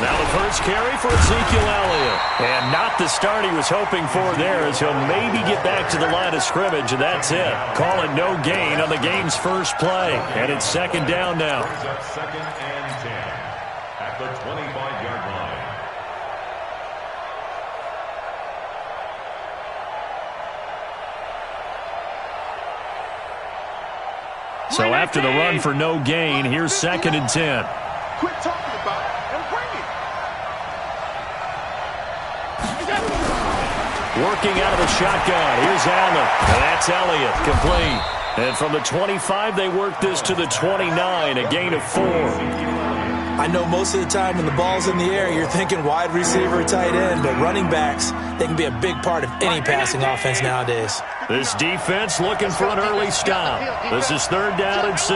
Now the first carry for Ezekiel Elliott. And not the start he was hoping for there, as he'll maybe get back to the line of scrimmage, and that's it. Call it no gain on the game's first play. And it's second down now. Second and 10 at the 25-yard line. So after the run for no gain, here's second and 10. Quit talking about it and bring it. Working out of the shotgun. Here's Allen. And that's Elliott. Complete. And from the 25, they work this to the 29, a gain of 4. I know most of the time when the ball's in the air, you're thinking wide receiver, tight end, but running backs, they can be a big part of any passing offense nowadays. This defense looking for an early stop. This is third down and 6.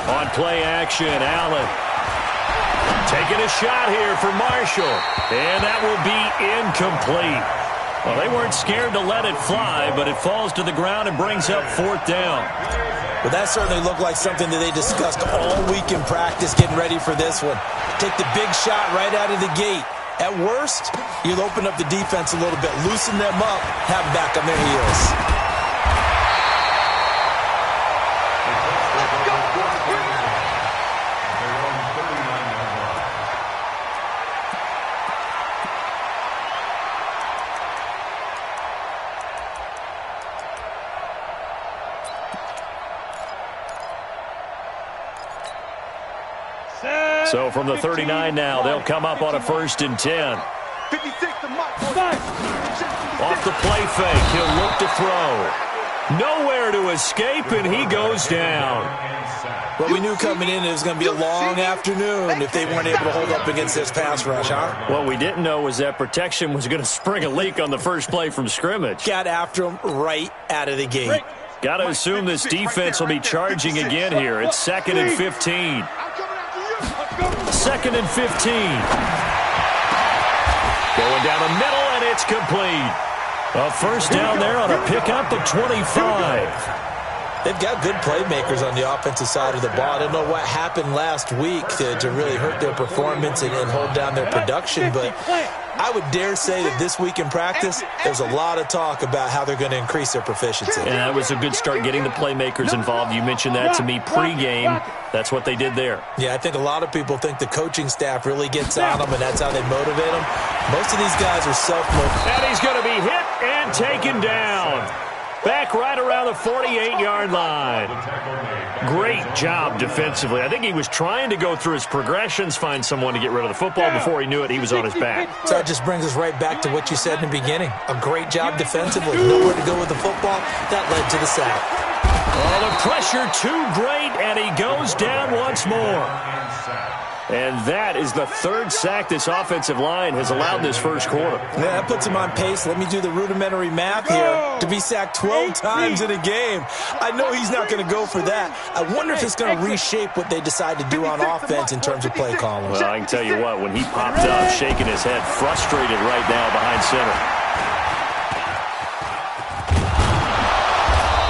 On play action, Allen. Taking a shot here for Marshall. And that will be incomplete. Well, they weren't scared to let it fly, but it falls to the ground and brings up fourth down. Well, that certainly looked like something that they discussed all week in practice getting ready for this one. Take the big shot right out of the gate. At worst, you'll open up the defense a little bit, loosen them up, have them back on their heels. So from the 39 now, they'll come up on a first and 10. 56 to Mike. Off the play fake, he'll look to throw. Nowhere to escape, and he goes down. Well, we knew coming in it was going to be a long afternoon if they weren't able to hold up against this pass rush, huh? What we didn't know was that protection was going to spring a leak on the first play from scrimmage. Got after him right out of the gate. Got to assume this defense will be charging again here. It's second and 15. Second and 15. Going down the middle, and it's complete. A first down there on a pickup of 25. They've got good playmakers on the offensive side of the ball. I don't know what happened last week to really hurt their performance and hold down their production, but I would dare say that this week in practice, there's a lot of talk about how they're going to increase their proficiency. And that was a good start getting the playmakers involved. You mentioned that to me pregame. That's what they did there. Yeah, I think a lot of people think the coaching staff really gets on them, and that's how they motivate them. Most of these guys are self-motivated. And he's going to be hit and taken down. Back right around the 48-yard line. Great job defensively. I think he was trying to go through his progressions, find someone to get rid of the football. Before he knew it, he was on his back. So that just brings us right back to what you said in the beginning. A great job defensively. Nowhere to go with the football. That led to the sack. Oh, the pressure too great, and he goes down once more. And that is the third sack this offensive line has allowed this first quarter. Yeah, that puts him on pace. Let me do the rudimentary math here. To be sacked 12 times in a game. I know he's not going to go for that. I wonder if it's going to reshape what they decide to do on offense in terms of play calling. Well, I can tell you what, when he popped up, shaking his head, frustrated right now behind center.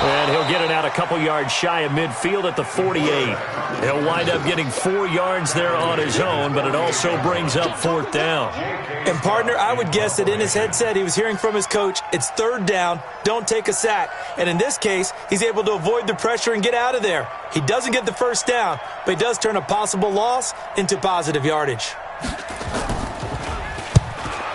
And he'll get it out a couple yards shy of midfield at the 48. He'll wind up getting 4 yards there on his own, but it also brings up fourth down. And, partner, I would guess that in his headset he was hearing from his coach, it's third down, don't take a sack. And in this case, he's able to avoid the pressure and get out of there. He doesn't get the first down, but he does turn a possible loss into positive yardage.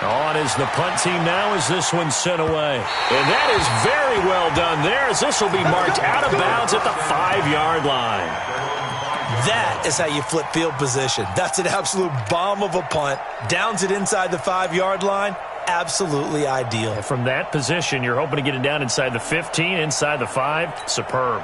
On is the punt team now as this one's sent away. And that is very well done there, as this will be marked out of bounds at the 5-yard line. That is how you flip field position. That's an absolute bomb of a punt. Downs it inside the 5-yard line. Absolutely ideal. And from that position, you're hoping to get it down inside the 15, inside the 5. Superb.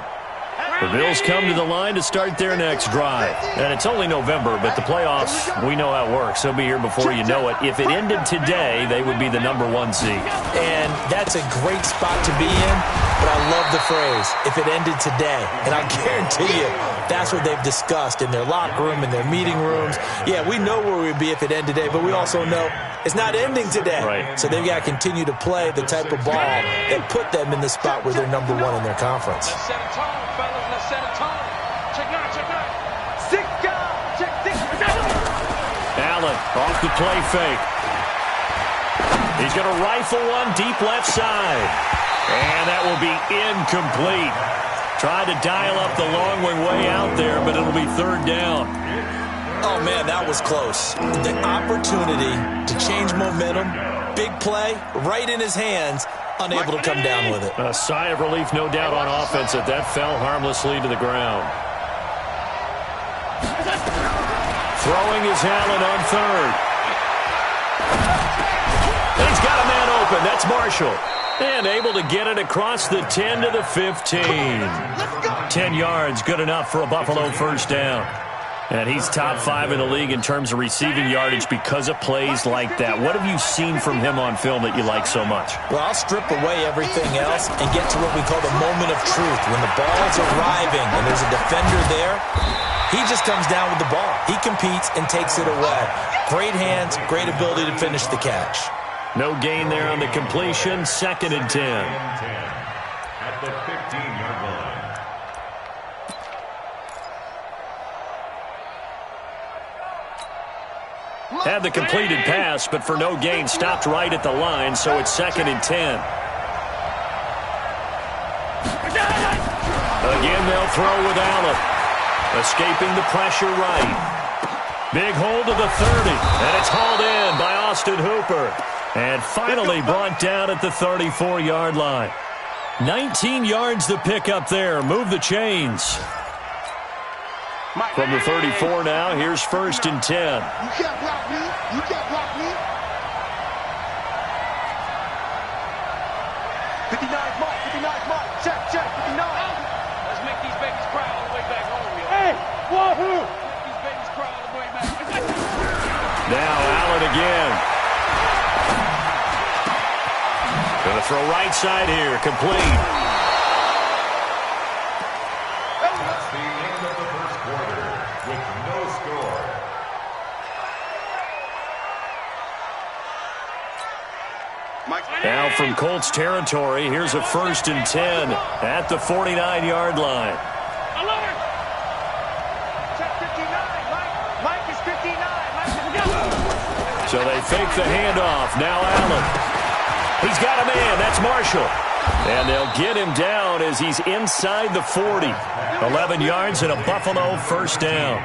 The Bills come to the line to start their next drive. And it's only November, but the playoffs, we know how it works. They'll be here before you know it. If it ended today, they would be the #1 seed. And that's a great spot to be in, but I love the phrase, if it ended today. And I guarantee you, that's what they've discussed in their locker room, in their meeting rooms. Yeah, we know where we'd be if it ended today, but we also know it's not ending today. Right. So they've got to continue to play the type of ball that put them in the spot where they're #1 in their conference. Allen off the play fake. He's going to rifle one deep left side. And that will be incomplete. Tried to dial up the long way out there, but it'll be third down. Oh, man, that was close. The opportunity to change momentum, big play, right in his hands, unable to come down with it. A sigh of relief, no doubt, on offense that fell harmlessly to the ground. Throwing is Allen on third. He's got a man open. That's Marshall. And able to get it across the 10 to the 15. 10 yards, good enough for a Buffalo first down. And he's top 5 in the league in terms of receiving yardage because of plays like that. What have you seen from him on film that you like so much? Well, I'll strip away everything else and get to what we call the moment of truth. When the ball's arriving and there's a defender there, he just comes down with the ball. He competes and takes it away. Great hands, great ability to finish the catch. No gain there on the completion. 2nd and 10. At the 15-yard line. Had the completed pass, but for no gain, stopped right at the line, so it's 2nd and 10. Again, they'll throw with Allen. Escaping the pressure right. Big hold to the 30, and it's hauled in by Austin Hooper. And finally brought down at the 34-yard line. 19 yards to pick up there. Move the chains. From the 34 now, here's 1st and 10. You can't block me. You can't block me. 59 mark. 59 mark. Check. 59. Let's make these babies cry all the way back home, yo. Hey, wahoo! Make these babies cry all the way back. Now Allen again. Going to throw right side here. Complete. That's the end of the first quarter with no score. Now from Colts territory, here's a 1st and 10 at the 49-yard line. Check 59. Mike is 59. So they fake the handoff. Now Allen. He's got a man. That's Marshall. And they'll get him down as he's inside the 40. 11 yards and a Buffalo first down.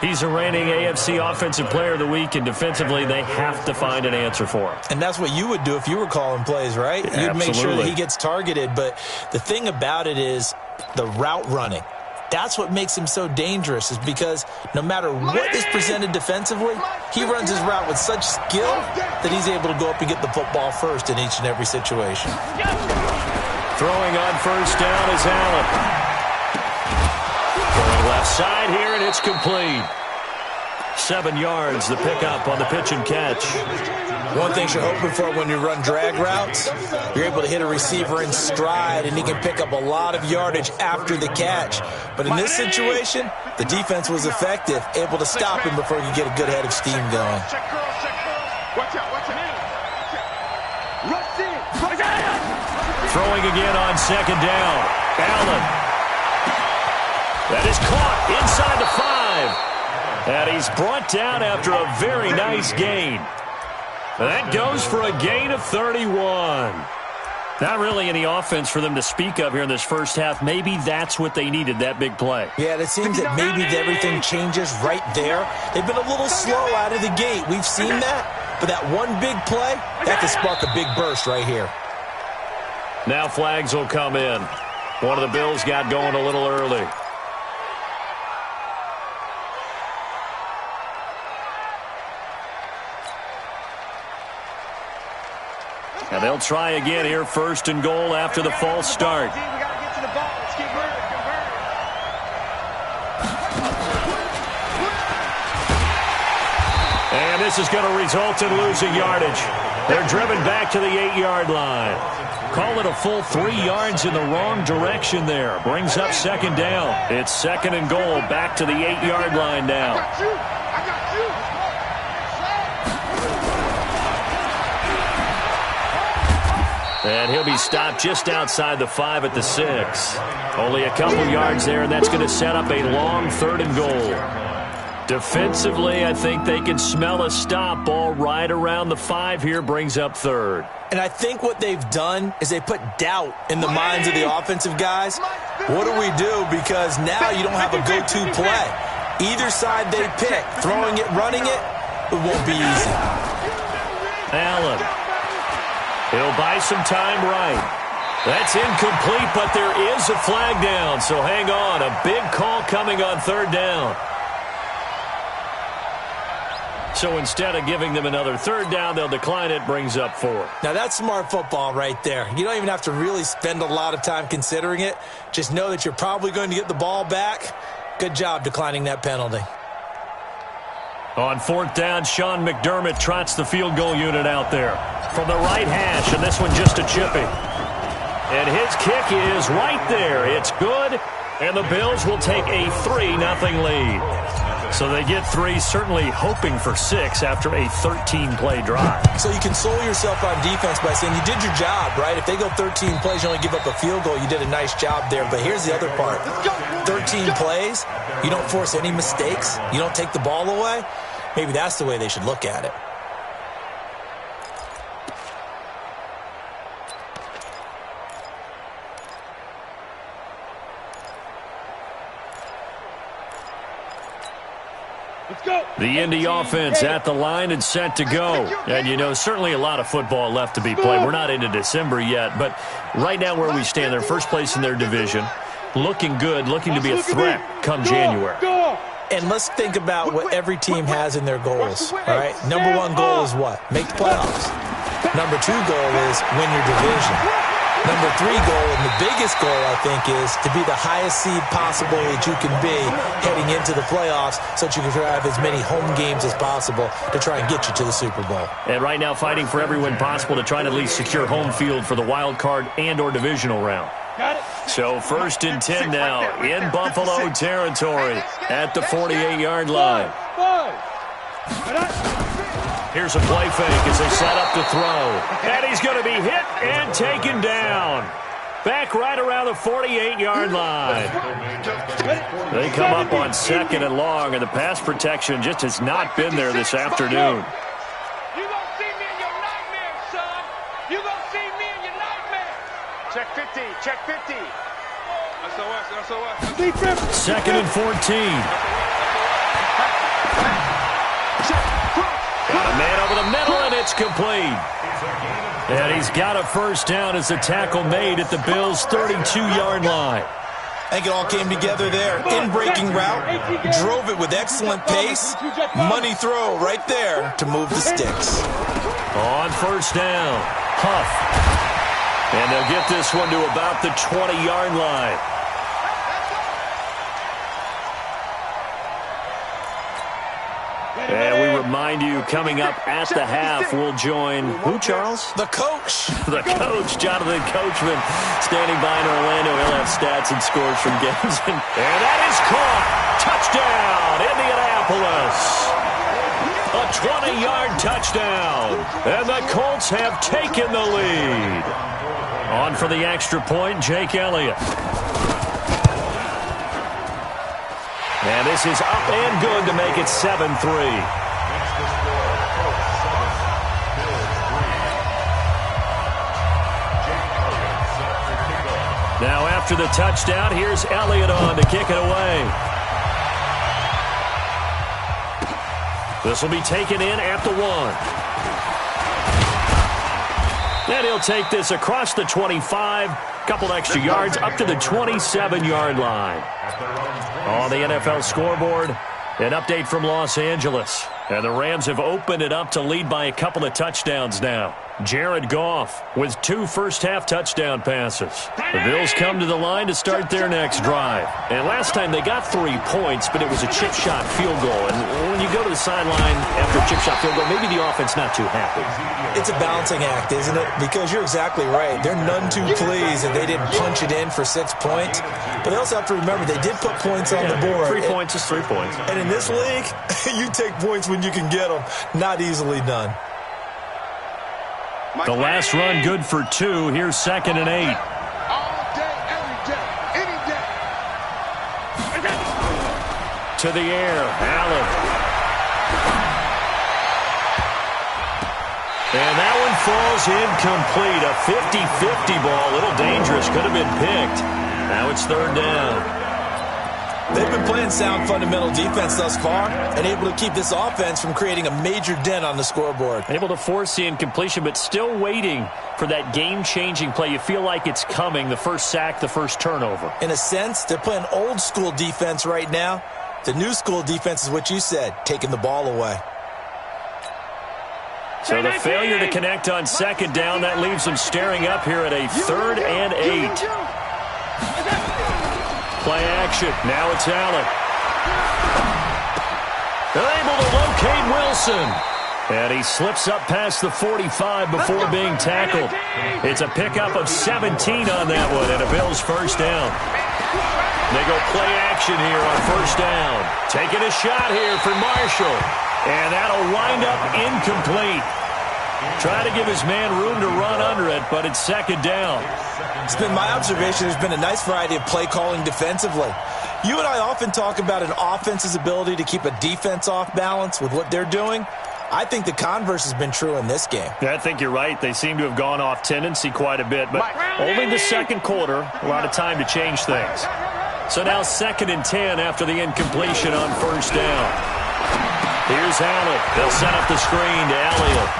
He's a reigning AFC Offensive Player of the Week, and defensively they have to find an answer for him. And that's what you would do if you were calling plays, right? You'd make sure that he gets targeted. But the thing about it is the route running. That's what makes him so dangerous, is because no matter what is presented defensively, he runs his route with such skill that he's able to go up and get the football first in each and every situation. Throwing on first down is Allen. Going left side here, and it's complete. 7 yards, the pickup on the pitch and catch. One thing you're hoping for when you run drag routes, you're able to hit a receiver in stride, and he can pick up a lot of yardage after the catch. But in this situation, the defense was effective, able to stop him before he could get a good head of steam going. Check curl. Watch out. Rush in. Throwing again on 2nd down. Allen. That is caught inside the 5. And he's brought down after a very nice gain. That goes for a gain of 31. Not really any offense for them to speak of here in this first half. Maybe that's what they needed, that big play. Yeah, it seems that maybe everything changes right there. They've been a little slow out of the gate. We've seen that. But that one big play, that could spark a big burst right here. Now flags will come in. One of the Bills got going a little early. And they'll try again here, 1st and goal after the false start. We got to get to the ball. Let's get moving. And this is going to result in losing yardage. They're driven back to the 8-yard line. Call it a full 3 yards in the wrong direction there. Brings up 2nd down. It's 2nd and goal, back to the 8-yard line now. I got you. And he'll be stopped just outside the 5 at the 6. Only a couple yards there, and that's going to set up a long 3rd and goal. Defensively, I think they can smell a stop. Ball right around the 5 here brings up 3rd. And I think what they've done is they put doubt in the minds of the offensive guys. What do we do? Because now you don't have a go-to play. Either side they pick, throwing it, running it, it won't be easy. Allen. He'll buy some time right. That's incomplete, but there is a flag down, so hang on. A big call coming on 3rd down. So instead of giving them another 3rd down, they'll decline it, brings up 4. Now that's smart football right there. You don't even have to really spend a lot of time considering it. Just know that you're probably going to get the ball back. Good job declining that penalty. On 4th down, Sean McDermott trots the field goal unit out there from the right hash, and this one just a chippy. And his kick is right there. It's good, and the Bills will take a 3-0 lead. So they get 3, certainly hoping for 6 after a 13-play drive. So you console yourself on defense by saying you did your job, right? If they go 13 plays, you only give up a field goal, you did a nice job there. But here's the other part. 13 plays, you don't force any mistakes, you don't take the ball away. Maybe that's the way they should look at it. The Indy offense at the line and set to go. And, you know, certainly a lot of football left to be played. We're not into December yet, but right now where we stand, they're first place in their division. Looking good, looking to be a threat come January. And let's think about what every team has in their goals, all right? Number 1 goal is what? Make the playoffs. Number 2 goal is win your division. Number 3 goal, and the biggest goal, I think, is to be the highest seed possible that you can be heading into the playoffs so that you can have as many home games as possible to try and get you to the Super Bowl. And right now fighting for every win possible to try and at least secure home field for the wild card and or divisional round. So 1st and 10 now in Buffalo territory at the 48-yard line. Here's a play fake as they set up to throw. And he's going to be hit and taken down. Back right around the 48-yard line. They come up on 2nd and long, and the pass protection just has not been there this afternoon. You gonna see me in your nightmares, son. You gonna see me in your nightmares. Check 50. Check 50. That's all right. 2nd and 14. Got a man over the middle, and it's complete. And he's got a 1st down as the tackle made at the Bills' 32-yard line. I think it all came together there. In-breaking route, drove it with excellent pace. Money throw right there to move the sticks. On 1st down, Huff. And they'll get this one to about the 20-yard line. And we remind you, coming up at the half, we'll join who, Charles? The coach. The coach, Jonathan Coachman, standing by in Orlando. He'll have stats and scores from games. And that is caught. Touchdown, Indianapolis. A 20-yard touchdown. And the Colts have taken the lead. On for the extra point, Jake Elliott. And this is up and good to make it 7-3. Now after the touchdown, here's Elliott on to kick it away. This will be taken in at the 1. And he'll take this across the 25, couple extra yards, up to the 27-yard line. On the NFL scoreboard, an update from Los Angeles. And the Rams have opened it up to lead by a couple of touchdowns now. Jared Goff with 2 first-half touchdown passes. The Bills come to the line to start their next drive. And last time they got 3 points, but it was a chip shot field goal. And when you go to the sideline after a chip shot field goal, maybe the offense not too happy. It's a balancing act, isn't it? Because you're exactly right. They're none too pleased that they didn't punch it in for 6 points. But they also have to remember they did put points on the board. 3 points is 3 points. And in this league, you take points when you can get them. Not easily done. The last run good for 2. Here's 2nd and 8. All day, every day, any day. To the air, Allen. And that one falls incomplete. A 50-50 ball. A little dangerous. Could have been picked. Now it's 3rd down. They've been playing sound fundamental defense thus far and able to keep this offense from creating a major dent on the scoreboard. Able to force the incompletion, but still waiting for that game-changing play. You feel like it's coming, the first sack, the first turnover. In a sense, they're playing old-school defense right now. The new-school defense is what you said, taking the ball away. So the failure to connect on 2nd down, that leaves them staring up here at a 3rd and 8. Play action. Now it's Allen. They're able to locate Wilson. And he slips up past the 45 before being tackled. It's a pickup of 17 on that one and a Bills first down. They go play action here on 1st down. Taking a shot here for Marshall. And that'll wind up incomplete. Try to give his man room to run under it, but it's 2nd down. It's been my observation there's been a nice variety of play calling defensively. You and I often talk about an offense's ability to keep a defense off balance with what they're doing. I think the converse has been true in this game. I think you're right. They seem to have gone off tendency quite a bit, but only the 2nd quarter. A lot of time to change things. So now 2nd and 10 after the incompletion on 1st down. Here's Allen. They'll set up the screen to Elliott.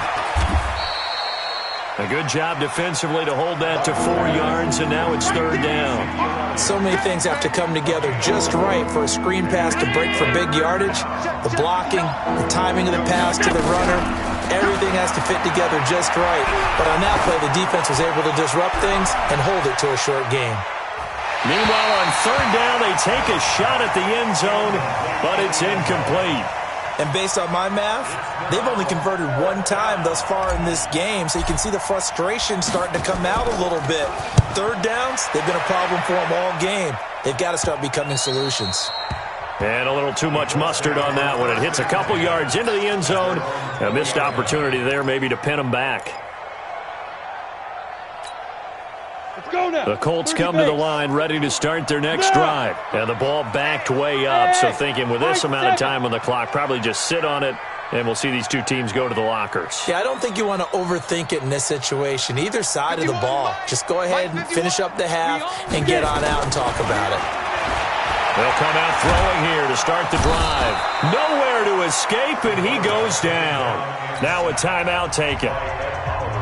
A good job defensively to hold that to 4 yards, and now it's 3rd down. So many things have to come together just right for a screen pass to break for big yardage. The blocking, the timing of the pass to the runner, everything has to fit together just right. But on that play, the defense was able to disrupt things and hold it to a short game. Meanwhile, on 3rd down, they take a shot at the end zone, but it's incomplete. And based on my math, they've only converted 1 time thus far in this game, so you can see the frustration starting to come out a little bit. 3rd downs, they've been a problem for them all game. They've got to start becoming solutions. And a little too much mustard on that one. It hits a couple yards into the end zone. A missed opportunity there maybe to pin them back. The Colts come to the line ready to start their next drive. And the ball backed way up. So thinking with this amount of time on the clock, probably just sit on it, and we'll see these two teams go to the lockers. Yeah, I don't think you want to overthink it in this situation. Either side of the ball. Just go ahead and finish up the half and get on out and talk about it. They'll come out throwing here to start the drive. Nowhere to escape, and he goes down. Now a timeout taken.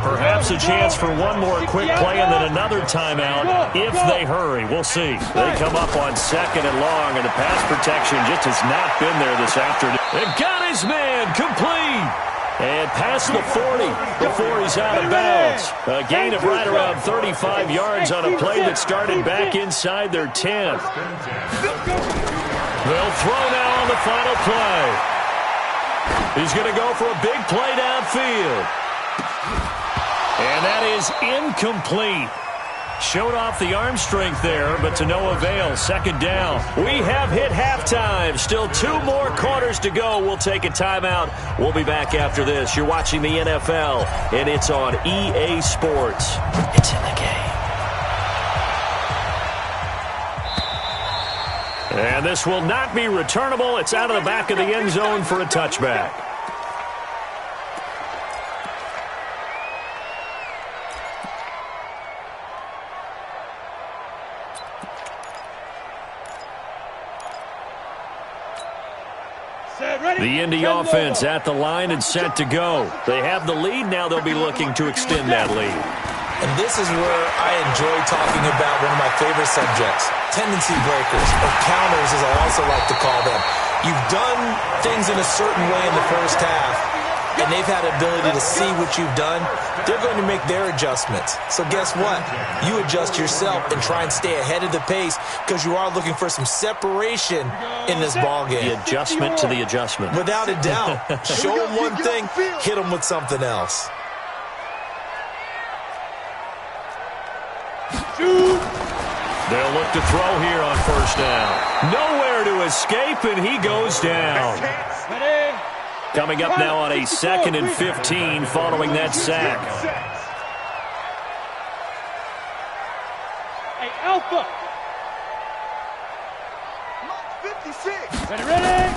Perhaps a chance for one more quick play and then another timeout if they hurry. We'll see. They come up on 2nd and long, and the pass protection just has not been there this afternoon. They've got his man complete. And past the 40 before he's out of bounds. A gain of right around 35 yards on a play that started back inside their 10. They'll throw now on the final play. He's going to go for a big play downfield. And that is incomplete. Showed off the arm strength there, but to no avail. 2nd down. We have hit halftime. Still 2 more quarters to go. We'll take a timeout. We'll be back after this. You're watching the NFL, and it's on EA Sports. It's in the game. And this will not be returnable. It's out of the back of the end zone for a touchback. The Indy offense at the line and set to go. They have the lead. Now they'll be looking to extend that lead. And this is where I enjoy talking about one of my favorite subjects, tendency breakers, or counters as I also like to call them. You've done things in a certain way in the first half, and they've had the ability to see what you've done. They're going to make their adjustments. So guess what? You adjust yourself and try and stay ahead of the pace because you are looking for some separation in this ballgame. The adjustment to the adjustment. Without a doubt. Show them one thing, hit them with something else. They'll look to throw here on 1st down. Nowhere to escape, and he goes down. Coming up now on a 2nd and 15 following that sack. Alpha. 56. Ready?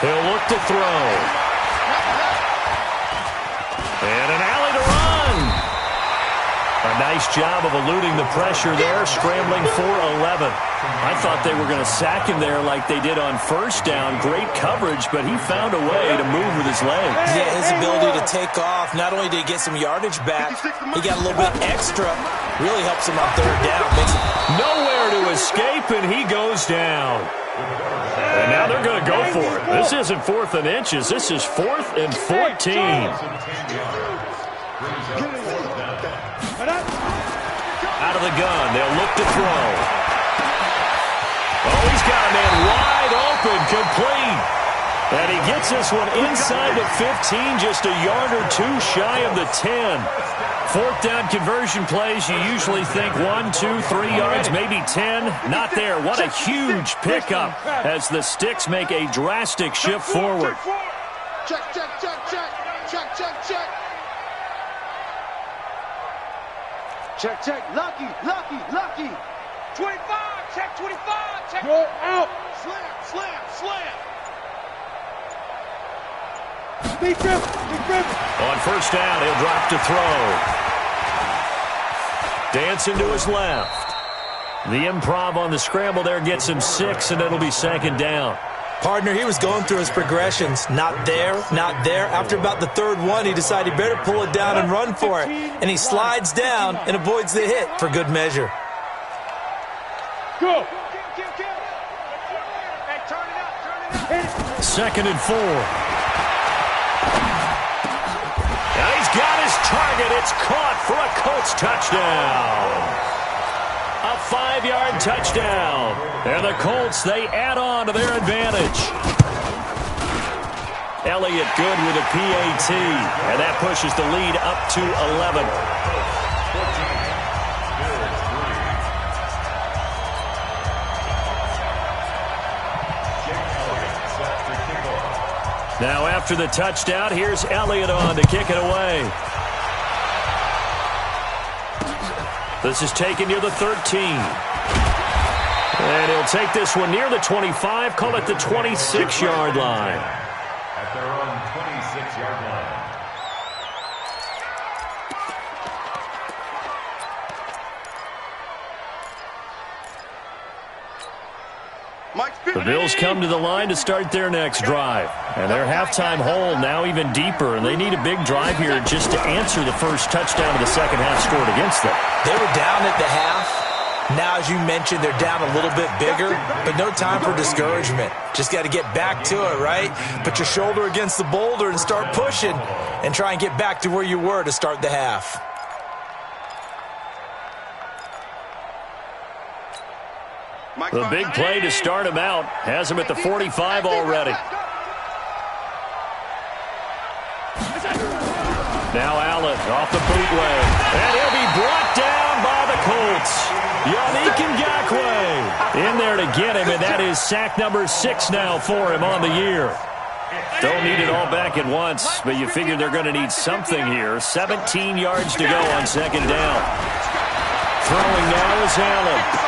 He'll look to throw. And an alley to run. A nice job of eluding the pressure there, scrambling for 11. I thought they were going to sack him there like they did on first down. Great coverage, but he found a way to move with his legs. Yeah, his ability to take off, not only did he get some yardage back, he got a little bit extra. Really helps him on third down. Nowhere to escape, and he goes down. And now they're going to go for it. This isn't 4th and inches. This is 4th and 14. Out of the gun, they'll look to throw. Oh, he's got a man wide open, complete. And he gets this one inside the 15, just a yard or two shy of the 10. 4th down conversion plays, you usually think 1, 2, 3 yards, maybe 10. Not there. What a huge pickup as the Sticks make a drastic shift forward. Check, check, check, check. Check, check, check. Check, check. Lucky, lucky, lucky. 25. Check 25. Check. Go out. Slam, slam, slam. Speed dribble. Speed dribble. On first down, he'll drop to throw. Dancing to his left. The improv on the scramble there gets him 6, and it'll be 2nd down. Partner, he was going through his progressions. Not there, not there. After about the 3rd one, he decided he better pull it down and run for it. And he slides down and avoids the hit for good measure. Go. Kill. Hey, turn it up. Hit it. 2nd and 4. Now he's got his target. It's caught for a Colts touchdown. A 5-yard touchdown. And the Colts, they add on to their advantage. Elliott good with a PAT. And that pushes the lead up to 11. Now after the touchdown, here's Elliott on to kick it away. This is taken near the 13. And he'll take this one near the 25, call it the 26-yard line. At their own 26-yard line. The Bills come to the line to start their next drive. And their halftime hole now even deeper, and they need a big drive here just to answer the first touchdown of the second half scored against them. They were down at the half. Now, as you mentioned, they're down a little bit bigger, but no time for discouragement. Just got to get back to it, right? Put your shoulder against the boulder and start pushing and try and get back to where you were to start the half. The big play to start him out has him at the 45 already. Now Allen off the bootleg. And he'll be brought down by the Colts. Yannick Ngakoue in there to get him, and that is sack number 6 now for him on the year. Don't need it all back at once, but you figure they're going to need something here. 17 yards to go on second down. Throwing now is Allen.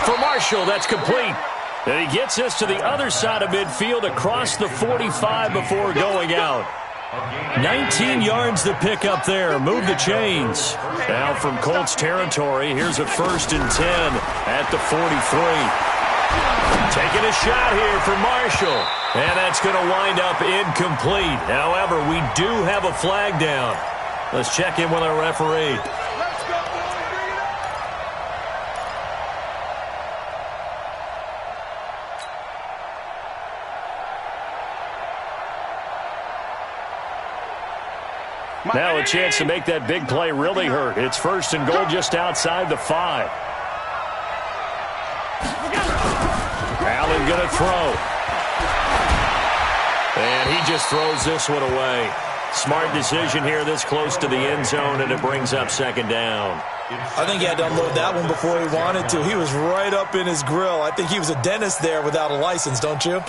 For Marshall, that's complete. And he gets this to the other side of midfield across the 45 before going out. 19 yards to pick up there. Move the chains. Now from Colts territory, here's a 1st and 10 at the 43. Taking a shot here for Marshall. And that's going to wind up incomplete. However, we do have a flag down. Let's check in with our referee. Now a chance to make that big play really hurt. It's 1st and goal just outside the 5. Allen going to throw. And he just throws this one away. Smart decision here this close to the end zone, and it brings up second down. I think he had to unload that one before he wanted to. He was right up in his grill. I think he was a dentist there without a license, don't you?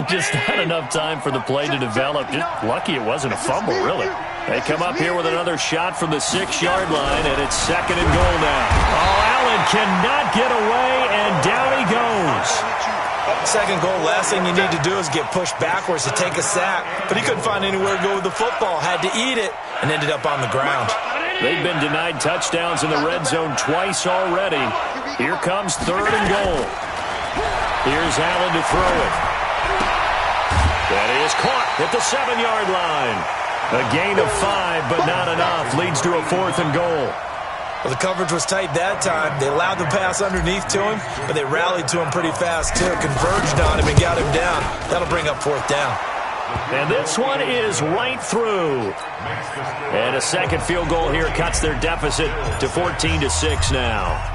Just not enough time for the play to develop. Just lucky it wasn't a fumble, really. They come up here with another shot from the 6-yard line, and it's 2nd and goal now. Oh, Allen cannot get away, and down he goes. Second goal, last thing you need to do is get pushed backwards to take a sack. But he couldn't find anywhere to go with the football, had to eat it, and ended up on the ground. They've been denied touchdowns in the red zone twice already. Here comes 3rd and goal. Here's Allen to throw it. That is caught at the 7-yard line. A gain of 5, but not enough. Leads to a 4th and goal. Well, the coverage was tight that time. They allowed the pass underneath to him, but they rallied to him pretty fast, too. Converged on him and got him down. That'll bring up 4th down. And this one is right through. And a second field goal here cuts their deficit to 14-6 now.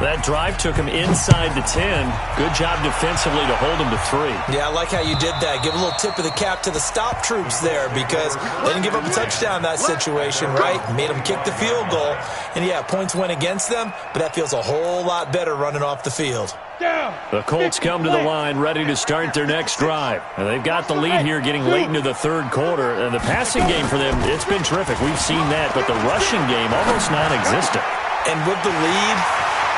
That drive took him inside the 10. Good job defensively to hold him to 3. Yeah, I like how you did that. Give a little tip of the cap to the stop troops there because they didn't give up a touchdown in that situation, right? Made them kick the field goal. And, yeah, points went against them, but that feels a whole lot better running off the field. The Colts come to the line ready to start their next drive. And they've got the lead here getting late into the 3rd quarter. And the passing game for them, it's been terrific. We've seen that, but the rushing game almost non-existent. And with the lead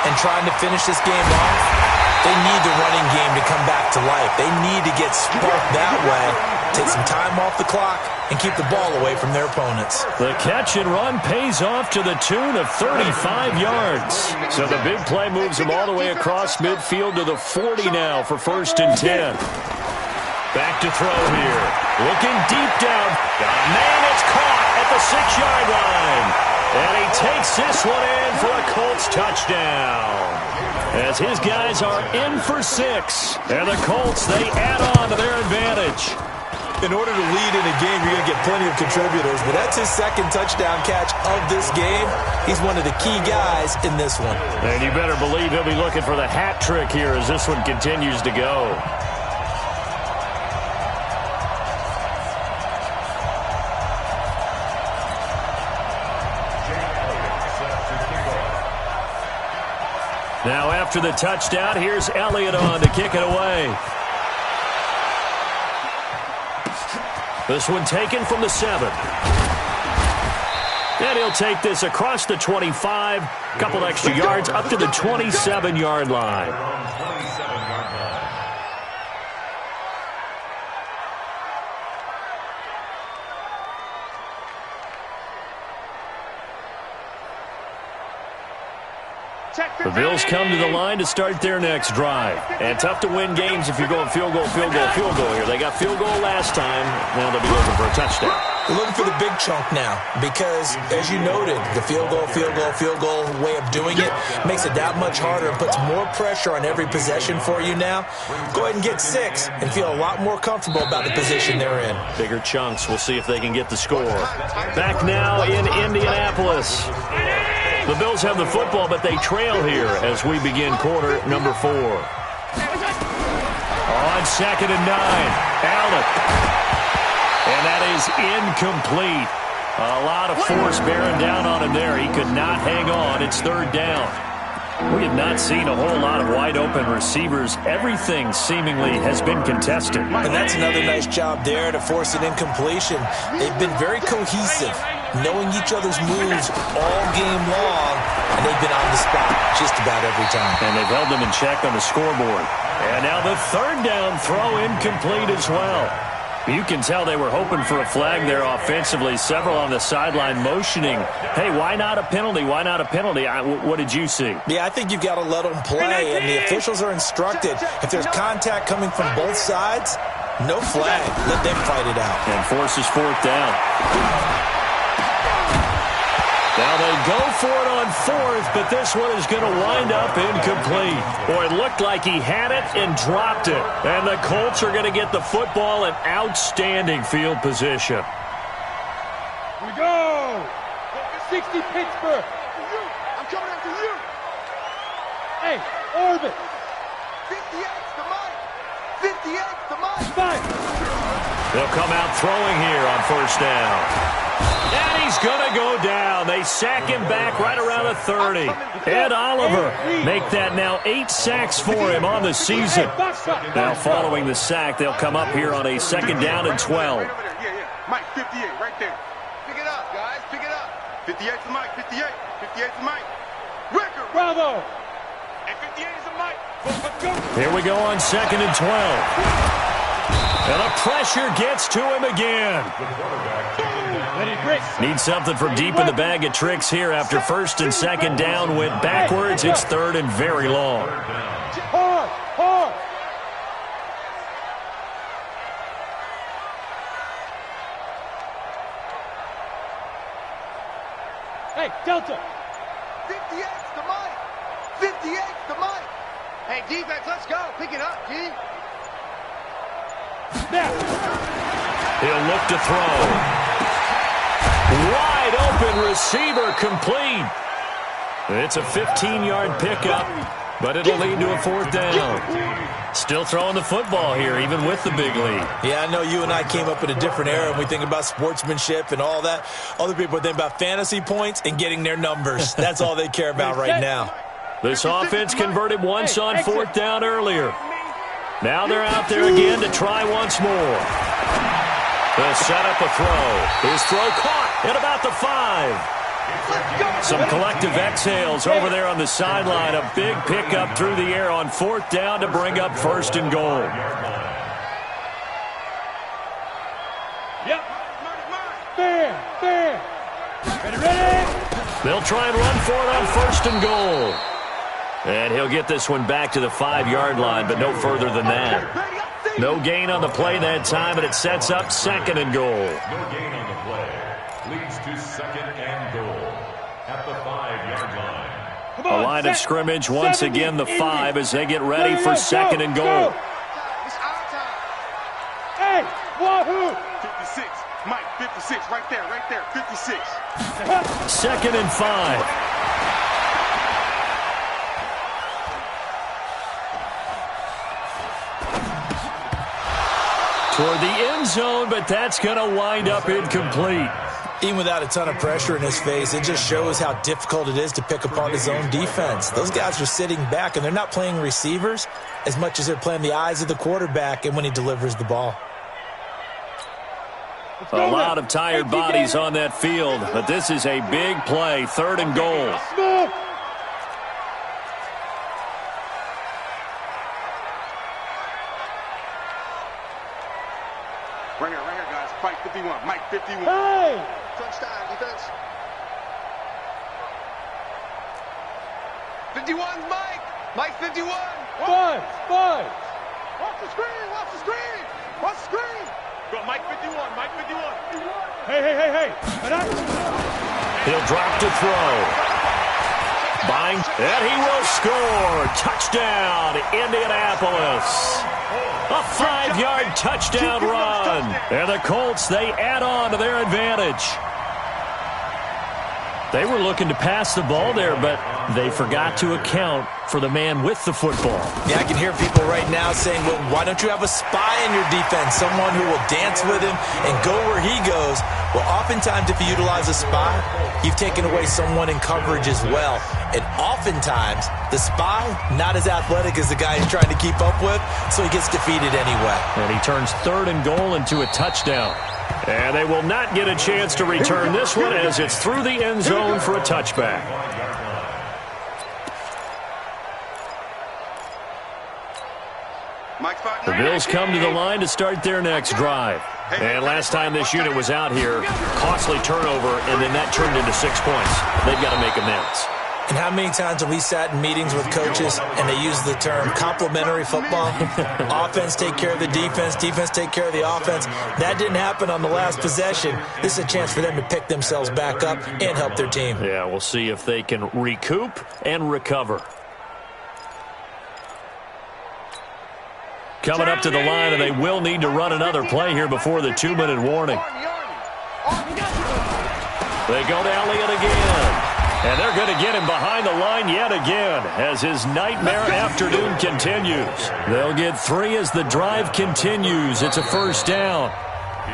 and trying to finish this game off, they need the running game to come back to life. They need to get sparked that way, take some time off the clock, and keep the ball away from their opponents. The catch and run pays off to the tune of 35 yards. So the big play moves them all the way across midfield to the 40 now for 1st and 10. Back to throw here. Looking deep down. Got a man, it's caught at the 6-yard line. And he takes this one in for a Colts touchdown. As his guys are in for 6. And the Colts, they add on to their advantage. In order to lead in a game, you're going to get plenty of contributors, but that's his 2nd touchdown catch of this game. He's one of the key guys in this one. And you better believe he'll be looking for the hat trick here as this one continues to go. Now after the touchdown, here's Elliott on to kick it away. This one taken from the 7. And he'll take this across the 25, couple extra yards up to the 27-yard line. The Bills come to the line to start their next drive. And tough to win games if you're going field goal here. They got field goal last time. Now they'll be looking for a touchdown. They're looking for the big chunk now because, as you noted, the field goal way of doing it makes it that much harder and puts more pressure on every possession for you now. Go ahead and get 6 and feel a lot more comfortable about the position they're in. Bigger chunks. We'll see if they can get the score. Back now in Indianapolis. The Bills have the football, but they trail here as we begin quarter number 4. On 2nd and 9, Allen. And that is incomplete. A lot of force bearing down on him there. He could not hang on. It's 3rd down. We have not seen a whole lot of wide-open receivers. Everything seemingly has been contested. And that's another nice job there to force an incompletion. They've been very cohesive, knowing each other's moves all game long, and they've been on the spot just about every time. And they've held them in check on the scoreboard. And now the 3rd down throw incomplete as well. You can tell they were hoping for a flag there offensively. Several on the sideline motioning, hey, why not a penalty? Why not a penalty? What did you see? Yeah, I think you've got to let them play, and the officials are instructed. If there's contact coming from both sides, no flag. Let them fight it out. And forces 4th down. Now they go for it on 4th, but this one is going to wind up incomplete. Boy, it looked like he had it and dropped it. And the Colts are going to get the football in outstanding field position. Here we go. 60 Pittsburgh. I'm coming after you. Hey, Orbit. 58's the mine. 58's the mine. Fine. They'll come out throwing here on 1st down. And he's going to go down. They sack him back right around the 30. Ed Oliver make that now 8 sacks for him on the season. Now following the sack, they'll come up here on a 2nd down and 12. Mike, 58, right there. Pick it up. 58's the mic, 58. 58's the mic. Ricker. Bravo. And 58 is the mic. Let's go. Here we go on 2nd and 12. And the pressure gets to him again. Need something from deep in the bag of tricks here after 1st and 2nd down went backwards. It's 3rd and very long. Hard, hard. Hey, Delta. 58's the mic. 58's the mic. Hey, defense, let's go. Pick it up, G. Now. He'll look to throw. Wide open receiver complete. It's a 15-yard pickup, but it'll lead to a 4th down. Still throwing the football here, even with the big lead. Yeah, I know you and I came up in a different era and we think about sportsmanship and all that. Other people think about fantasy points and getting their numbers. That's all they care about right now. This offense converted once on 4th down earlier. Now they're out there again to try once more. They'll set up a throw. His throw caught at about the 5. Some collective exhales over there on the sideline. A big pickup through the air on 4th down to bring up 1st and goal. Yep. Fair. Ready. They'll try and run for it on 1st and goal. And he'll get this one back to the 5-yard line, but no further than that. No gain on the play that time, and it sets up 2nd and goal. No gain on the play. Leads to 2nd and goal at the 5-yard line. A line of scrimmage once again, the 5, as they get ready for 2nd and goal. It's our time. Hey, wahoo. 56. Mike, 56. Right there. 56. 2nd and 5. Toward the end zone, but that's going to wind up incomplete. Even without a ton of pressure in his face, it just shows how difficult it is to pick apart his own defense. Those guys are sitting back, and they're not playing receivers as much as they're playing the eyes of the quarterback and when he delivers the ball. A lot of tired bodies on that field, but this is a big play, 3rd and goal. Right here, guys. Fight 51. Mike, 51. Hey. Touchdown, defense. 51's Mike. Mike, 51. Five. Watch the screen. Watch the screen. Go, Mike, 51. Hey. He'll drop to throw. Bang, and he will score. Touchdown, Indianapolis. A 5-yard touchdown run. And the Colts, they add on to their advantage. They were looking to pass the ball there, but they forgot to account for the man with the football. Yeah, I can hear people right now saying, well, why don't you have a spy in your defense, someone who will dance with him and go where he goes? Well, oftentimes if you utilize a spy, you've taken away someone in coverage as well. And oftentimes, the spy, not as athletic as the guy he's trying to keep up with, so he gets defeated anyway. And he turns 3rd and goal into a touchdown. And they will not get a chance to return this one as it's through the end zone for a touchback. The Bills come to the line to start their next drive. And last time this unit was out here, costly turnover, and then that turned into 6 points. They've got to make amends. And how many times have we sat in meetings with coaches and they use the term complementary football? Offense take care of the defense, defense take care of the offense. That didn't happen on the last possession. This is a chance for them to pick themselves back up and help their team. Yeah, we'll see if they can recoup and recover. Coming up to the line, and they will need to run another play here before the 2-minute warning. They go to Elliott again. And they're going to get him behind the line yet again as his nightmare afternoon continues. They'll get 3 as the drive continues. It's a 1st down.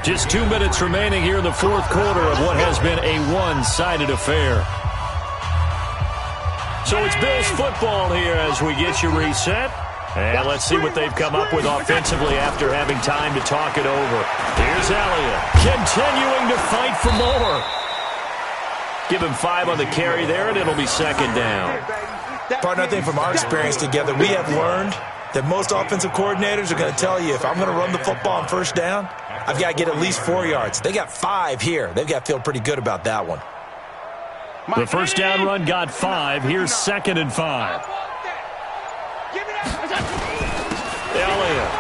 Just 2 minutes remaining here in the 4th quarter of what has been a one-sided affair. So it's Bills football here as we get you reset. And let's see what they've come up with offensively after having time to talk it over. Here's Elliott continuing to fight for more. Give him 5 on the carry there, and it'll be second down. Partner, I think from our experience together, we have learned that most offensive coordinators are going to tell you, if I'm going to run the football on first down, I've got to get at least 4 yards. They got 5 here. They've got to feel pretty good about that one. The first down run got 5. Here's second and 5. Elliott.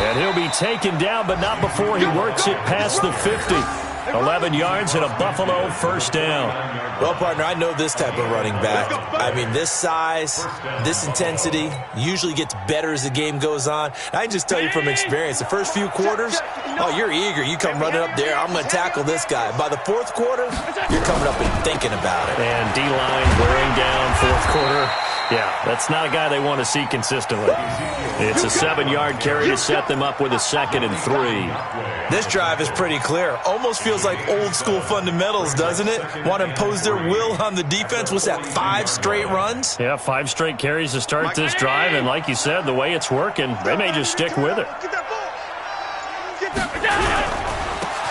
And he'll be taken down, but not before he works it past the 50. 11 yards and a Buffalo first down. Well, partner, I know this type of running back. I mean, this size, this intensity usually gets better as the game goes on. I can just tell you from experience, the first few quarters, oh, you're eager. You come running up there, I'm going to tackle this guy. By the fourth quarter, you're coming up and thinking about it. And D-line wearing down fourth quarter. Yeah, that's not a guy they want to see consistently. It's a 7-yard carry to set them up with a second and 3. This drive is pretty clear. Almost feels like old school fundamentals, doesn't it? Want to impose their will on the defense. What's that, 5 straight runs? Yeah, 5 straight carries to start this drive. And like you said, the way it's working, they may just stick with it.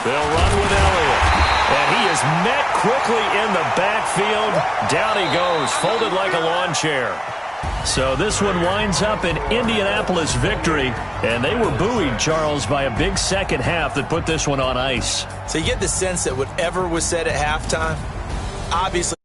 They'll run with Elliott. And he is met quickly in the backfield. Down he goes, folded like a lawn chair. So this one winds up an Indianapolis victory. And they were buoyed, Charles, by a big second half that put this one on ice. So you get the sense that whatever was said at halftime, obviously